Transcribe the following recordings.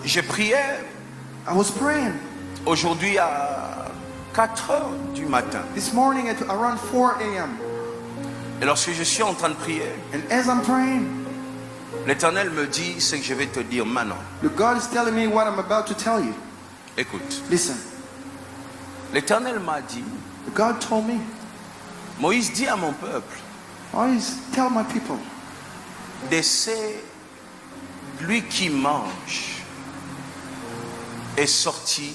Je priais I was praying aujourd'hui à 4 heures du matin. this morning at around 4 a.m. Et lorsque je suis en train de prier, And as I'm praying, l'Éternel me dit ce que je vais te dire maintenant. the God is telling me what I'm about to tell you. Écoute, Listen, l'Éternel m'a dit, God told me, Moïse dit à mon peuple, always tell my people, de lui qui mange est sorti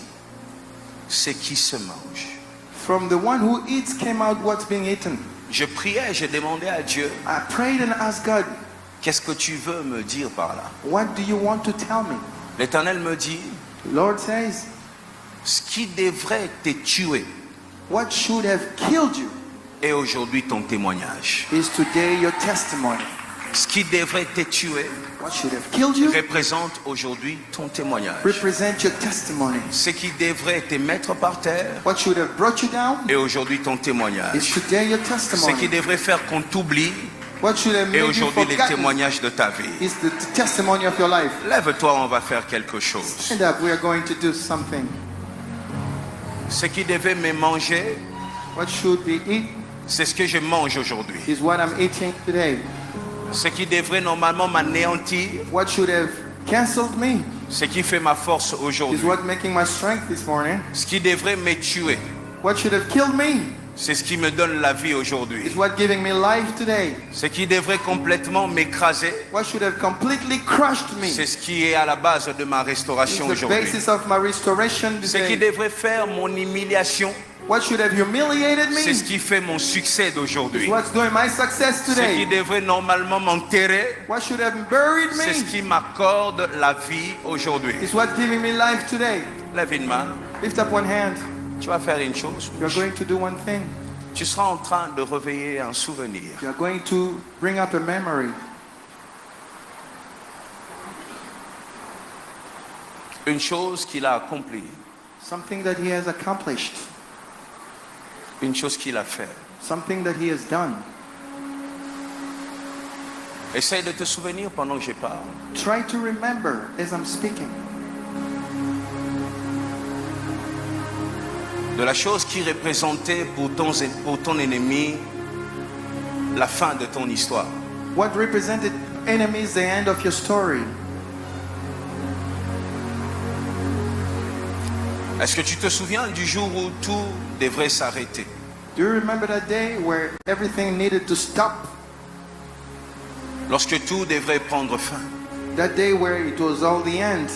ce qui se mange. from the one who eats came out what's being eaten. Je priais, je demandais à Dieu, I prayed and asked God, qu'est-ce que tu veux me dire par là? what do you want to tell me? L'Éternel me dit, The Lord says, ce qui devrait te tuer what should have killed you est aujourd'hui ton témoignage. is today your testimony. Ce qui devrait te tuer What should have killed you représente aujourd'hui ton témoignage. represent your testimony. Ce qui devrait te mettre par terre What should have brought you down est aujourd'hui ton témoignage. is today your Ce qui testimony. devrait faire qu'on t'oublie What should have est made you aujourd'hui le forgotten témoignage de ta vie. is the testimony of your life. Lève-toi, on va faire quelque chose. Stand up, we are going to do something. Ce qui devait me manger, What should be eaten c'est ce que je mange aujourd'hui. is what I'm eating today. Ce qui devrait normalement m'anéantir, What should have canceled me ce qui fait ma force is aujourd'hui. what making my strength this morning. Ce qui devrait me tuer, What should have killed me c'est ce qui me donne la vie is aujourd'hui. what giving me life today. Ce qui devrait complètement m'écraser, What should have completely crushed me c'est ce qui est à la base de ma is restauration the aujourd'hui. basis of my restoration Ce qui today. devrait faire mon humiliation, What should have humiliated c'est ce me qui fait mon succès is d'aujourd'hui. what's doing my success Ce qui today. devrait normalement m'enterrer, What should have buried c'est ce me qui m'accorde la vie aujourd'hui. is what's giving me life today. Lève une main. Lift up one hand. Tu vas faire une chose. You're going to do one thing. Tu seras en train de réveiller un souvenir. You're going to bring up a memory. Une chose qu'il a accomplie. Something that he has accomplished. Une chose qu'il a fait. Something that he has done. Essaye de te souvenir pendant que je parle. Try to remember as I'm speaking. De la chose qui représentait pour ton ennemi la fin de ton histoire. What represented enemies the end of your story? Est-ce que tu te souviens du jour où tout devrait s'arrêter? Do you remember that day where everything needed to stop? Lorsque tout devrait prendre fin? That day where it was all the end?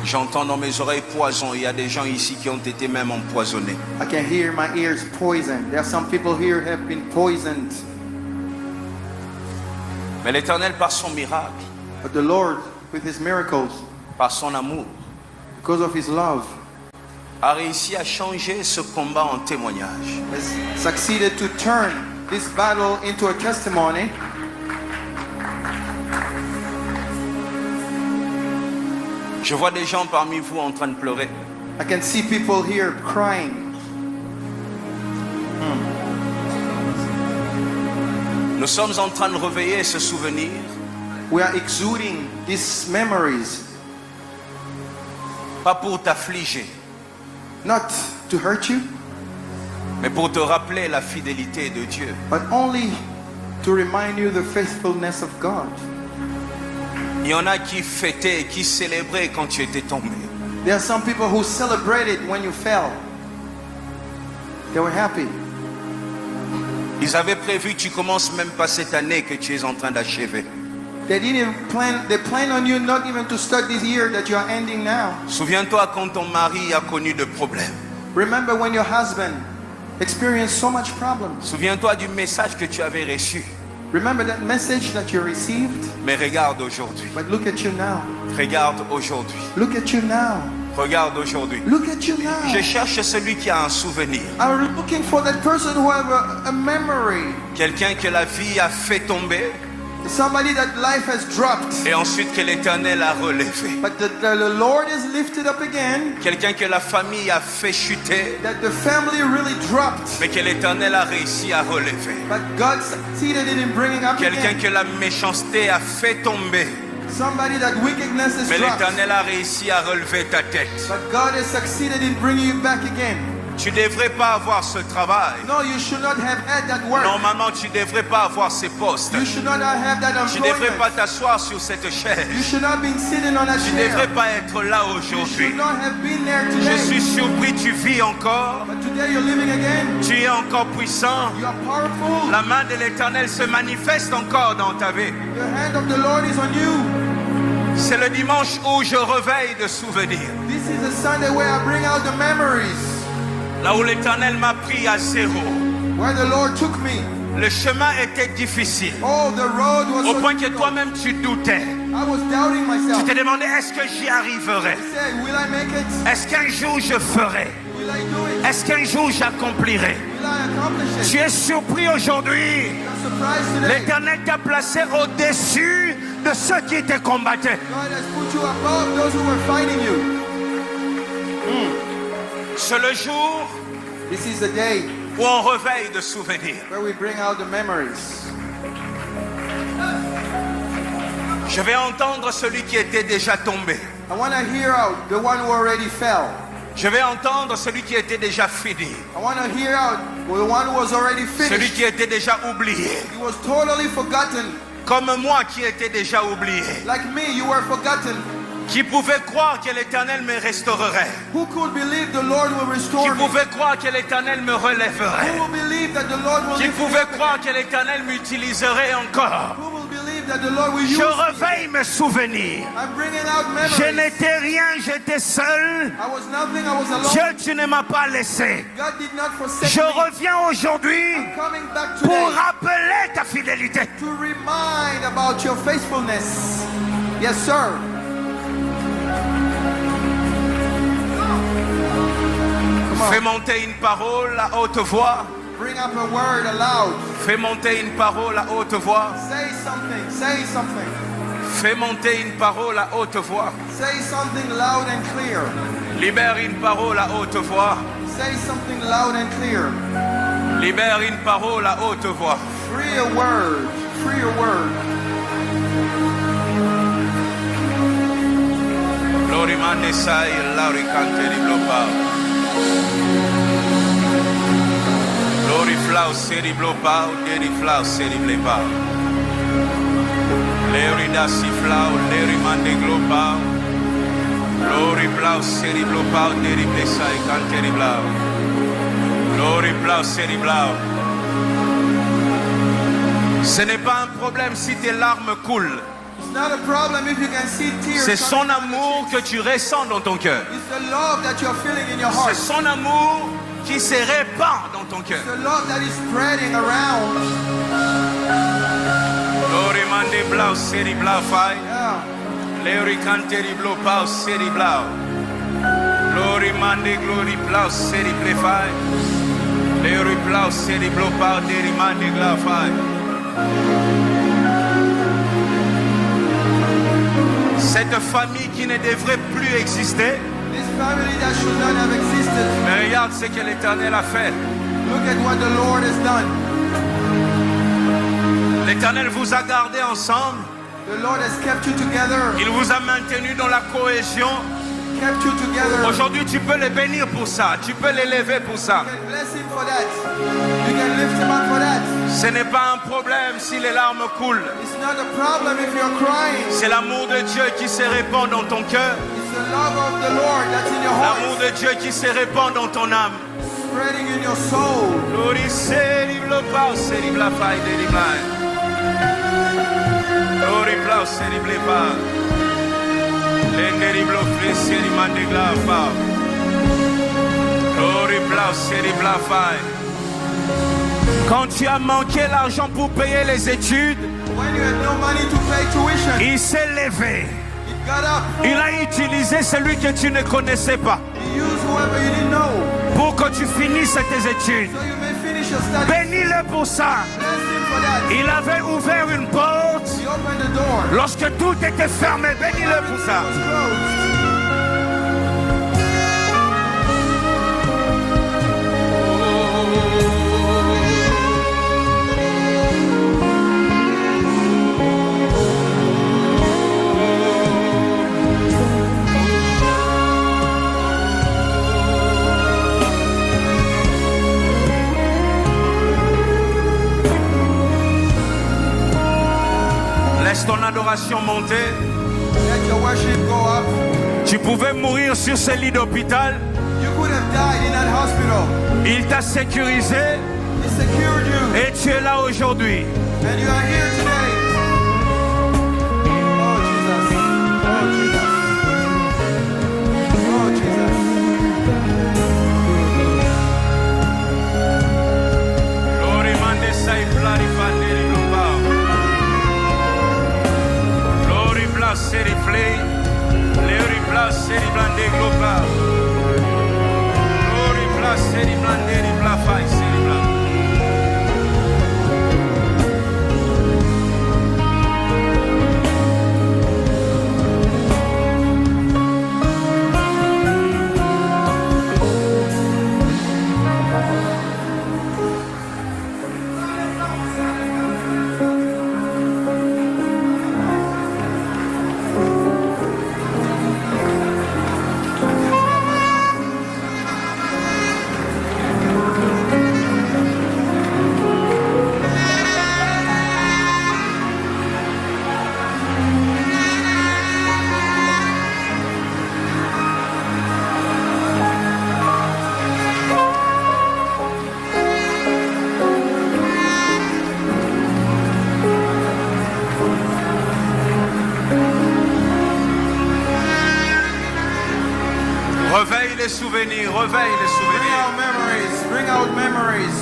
J'entends dans mes oreilles poison. Il y a des gens ici qui ont été même empoisonnés. I can hear my ears poisoned. There are some people here who have been poisoned. Mais l'Éternel, par son miracle, But the Lord, with his miracles, par son amour, because of his love, a réussi à changer ce combat en témoignage. has succeeded to turn this battle into a testimony. Je vois des gens parmi vous en train de pleurer. I can see people here crying. Nous sommes en train de réveiller ce souvenir We are exuding these memories, pas pour t'affliger, not to hurt you, mais pour te rappeler la fidélité de Dieu. but only to remind you the faithfulness of God. Il y en a qui fêtaient, qui célébraient quand tu étais tombé. There are some people who celebrated when you fell. They were happy. Ils avaient prévu que tu commences même pas cette année que tu es en train d'achever. They didn't even plan, they planned on you not even to start this year that you are ending now. Souviens-toi quand ton mari a connu de problèmes. Remember when your husband experienced so much problems. Souviens-toi du message que tu avais reçu. Remember that message that you received? Mais regarde aujourd'hui. But look at you now. Regarde aujourd'hui. Look at you now. Regarde aujourd'hui. Look at you now. Je cherche celui qui a un souvenir. I'm looking for that person who have a memory. Quelqu'un que la vie a fait tomber, Somebody that life has dropped. Et ensuite que l'Éternel a relevé. But the Lord is lifted up again. Quelqu'un que la famille a fait chuter. That the family really dropped. Mais que l'Éternel a réussi à relever. But God succeeded in bringing up Quelqu'un again. que la méchanceté a fait tomber. Somebody that wickedness is Mais dropped. l'Éternel a réussi à relever ta tête. But God has succeeded in bringing you back again. Tu ne devrais pas avoir ce travail. No, you should not have had that work. Normalement, tu ne devrais pas avoir ces postes. You should not have that Tu ne devrais employment. pas t'asseoir sur cette You chaise. should not be sitting on that Tu ne devrais chair. pas être là You aujourd'hui. should not have been there Je today. suis surpris, tu vis encore. But today you're living again. Tu es encore puissant. You are powerful. La main de l'Éternel se manifeste encore dans ta vie. The hand of the Lord is on you. C'est le dimanche où je réveille de souvenirs. This is a Sunday where I bring out the memories. Là où l'Éternel m'a pris à zéro. Where the Lord took me. Le chemin était difficile. Oh, the road was Au so point que difficult. toi-même tu doutais. I was doubting Tu myself. te demandais, est-ce que j'y arriverai? I said, will I make it? Est-ce qu'un jour je ferai? Will I do it? Est-ce qu'un jour j'accomplirai? Will I accomplish Tu it? es surpris aujourd'hui. I'm surprised today. L'Éternel t'a placé au-dessus de ceux qui te combattaient. God has put you above those who were fighting you. C'est le jour This is the day où on réveille de souvenirs. where we bring out the memories. Je vais entendre celui qui était déjà tombé. I want to hear out the one who already fell. Je vais entendre celui qui était déjà fini. I want to hear out the one who was already Celui finished. qui était déjà oublié. He was totally forgotten. Comme moi qui étais déjà oublié. Like me, you were forgotten. Qui pouvait croire que l'Éternel me restaurerait. Who could believe the Lord will Qui restore me? pouvait croire que l'Éternel me relèverait. Who will believe that the Lord will Qui lift me pouvait up croire again? que l'Éternel m'utiliserait encore. Who will believe that the Lord will use Je me? réveille mes souvenirs. I'm bringing out Je memories. n'étais rien, j'étais seul. I was nothing, I was alone. Dieu, tu ne m'as pas laissé. God did not forsake Je me. reviens aujourd'hui I'm coming back pour today rappeler ta fidélité. to remind about your faithfulness. Yes, sir. Come Fais on. monter une parole à haute voix. Bring up a word aloud. Fais monter une parole à haute voix. Say something. Say something. Fais monter une parole à haute voix. Say something loud and clear. Libère une parole à haute voix. Say something loud and clear. Libère une parole à haute voix. Free a word. Free a word. Lori mande sai, Lauri cante di blopao. Lori flau seri blopao, deri flau seri blopao. Leri dasi flau, leri mande glopao. Lori flau seri blopao, deri blesai cante di blau. Lori flau seri blau. Ce n'est pas un problème si tes larmes coulent. It's not a problem if you can see tears. C'est son coming down amour your que tu ressens dans ton cœur. cheeks. It's the love that you're feeling in your C'est heart. son amour qui se répand dans ton cœur. The love that is spreading around. Lori mande blau seri blau fai. Yeah. Leri cante di blau pau seri blau. Lori mande glori blau seri ble fai. Leri blau seri blau pau deri mande glau fai. Cette famille qui ne devrait plus exister, This family that should not have existed. mais regarde ce que l'Éternel a fait. Look at what the Lord has done. L'Éternel vous a gardé ensemble. The Lord has kept you together. Il vous a maintenu dans la cohésion. Kept you together. Aujourd'hui, tu peux les bénir pour ça. Tu peux l'élever pour ça. You can bless him for that. You can lift him up for that. Ce n'est pas un problème si les larmes coulent. It's not a problem if you're crying. C'est l'amour de Dieu qui se répand dans ton cœur. It's the love of the Lord that's in your L'amour heart. de Dieu qui se répand dans ton âme. Spreading in your soul. Lori seri blo pau seri bla fai deri blai. Lori blau seri ble pau. Lenderi blo fle seri mande gla pau. Lori blau seri bla fai. Quand tu as manqué l'argent pour payer les études, When you had no money to pay tuition, il s'est levé. he got up. Il a utilisé celui que tu ne connaissais pas He used whoever you didn't know. pour que tu finisses tes études. So you may finish shall study. Bénis-le pour ça. Bless him for that. Il avait ouvert une porte He opened the door. lorsque tout était fermé. Bénis-le pour ça. It was closed. Laisse ton adoration monter. Let your worship go up. Tu pouvais mourir sur ce lit d'hôpital. You could have died in that hospital. Il t'a sécurisé He secured you. et tu es là aujourd'hui. And you are here today. Oh Jesus. Oh Jesus. Oh Jesus. Glory mande sai clarifande di global. Glory bless city play. Glory bless city blande global. Glory bless city blande di blafai city blande. Réveille les souvenirs, réveille les Bring souvenirs. out memories. Bring out memories.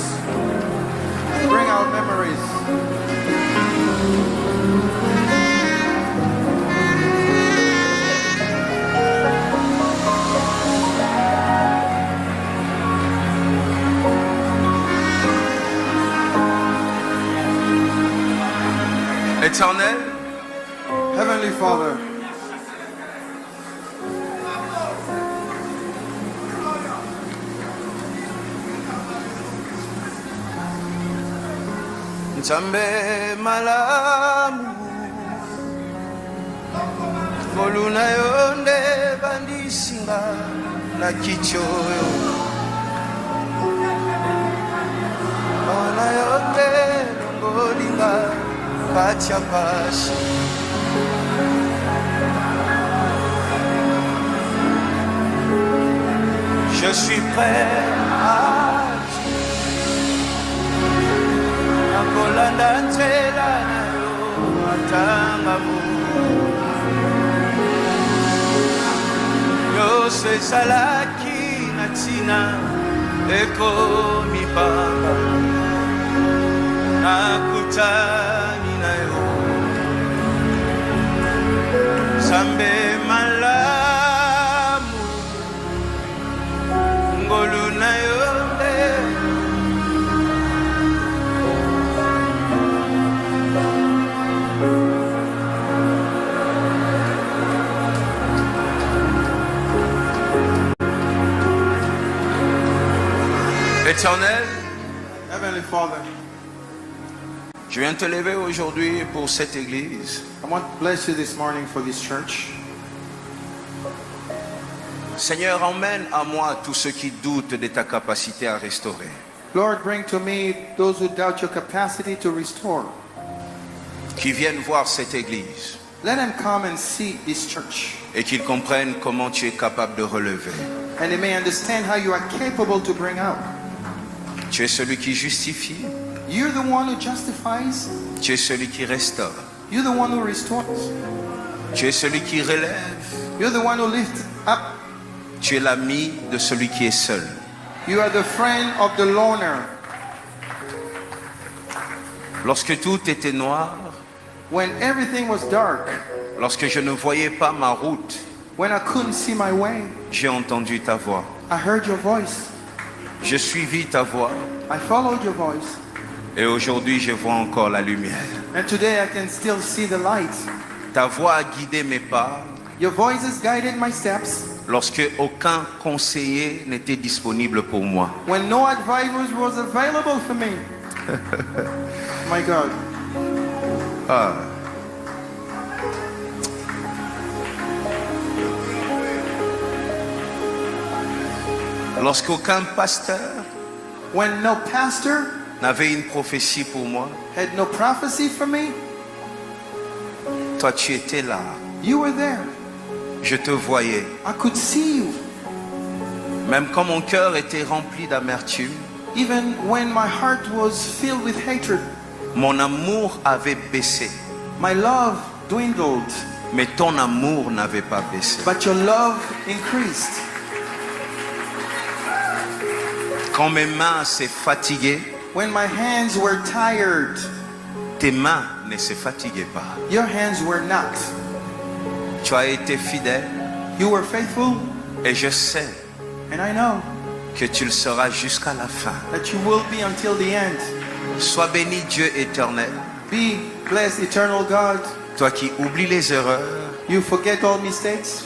Bring out memories. Éternel, Heavenly Father, Nzambe malamu Moluna yonde bandisinga na kichoyo Moluna yonde longolinga pachapashi Je suis prêt à Akolanda nzela na yo atangamu Yose salaki na ntina ekomi pamba nakutani na yo Nzambe malamu ngolu na yo nde Éternel, Heavenly Father, je viens te lever aujourd'hui pour cette église. I want to bless you this morning for this church. Seigneur, emmène à moi tous ceux qui doutent de ta capacité à restaurer. Lord, bring to me those who doubt your capacity to restore. Qui viennent voir cette église Let them come and see this church. et qu'ils comprennent comment tu es capable de relever. And they may understand how you are capable to bring out. Tu es celui qui justifie, You're the one who justifies. tu es celui qui restaure, You're the one who restores. tu es celui qui relève, You're the one who lifts up. tu es l'ami de celui qui est seul. You are the friend of the loner. Lorsque tout était noir, When everything was dark, lorsque je ne voyais pas ma route, when I couldn't see my way, j'ai entendu ta voix. I heard your voice. Je suivis ta voix I followed your voice. et aujourd'hui je vois encore la lumière. And today I can still see the light. Ta voix a guidé mes pas Your voice has guided my steps. lorsque aucun conseiller n'était disponible pour moi. When no advisors was available for me. My God. Lorsqu'aucun pasteur When no pastor n'avait une prophétie pour moi, had no prophecy for me, toi tu étais là. you were there. Je te voyais. I could see you. Même quand mon cœur était rempli d'amertume, Even when my heart was filled with hatred, mon amour avait baissé. my love dwindled, Mais ton amour n'avait pas baissé. but your love increased. Quand mes mains s'est fatiguées, When my hands were tired, tes mains ne se fatiguaient pas. your hands were not. Tu as été fidèle You were faithful, et je sais and I know que tu le seras jusqu'à la fin. that you will be until the end. Sois béni Dieu éternel, Be blessed, eternal God. toi qui oublies les erreurs You forget all mistakes,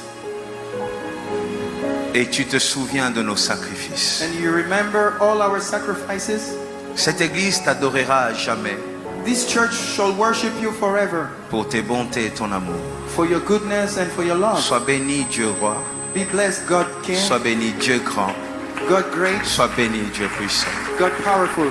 et tu te souviens de nos sacrifices. and you remember all our sacrifices. Cette église t'adorera à jamais This church shall worship you forever pour tes bontés et ton amour. for your goodness and for your love. Sois béni Dieu roi, Be blessed, God King, sois béni Dieu grand, God great, sois béni Dieu puissant. God powerful.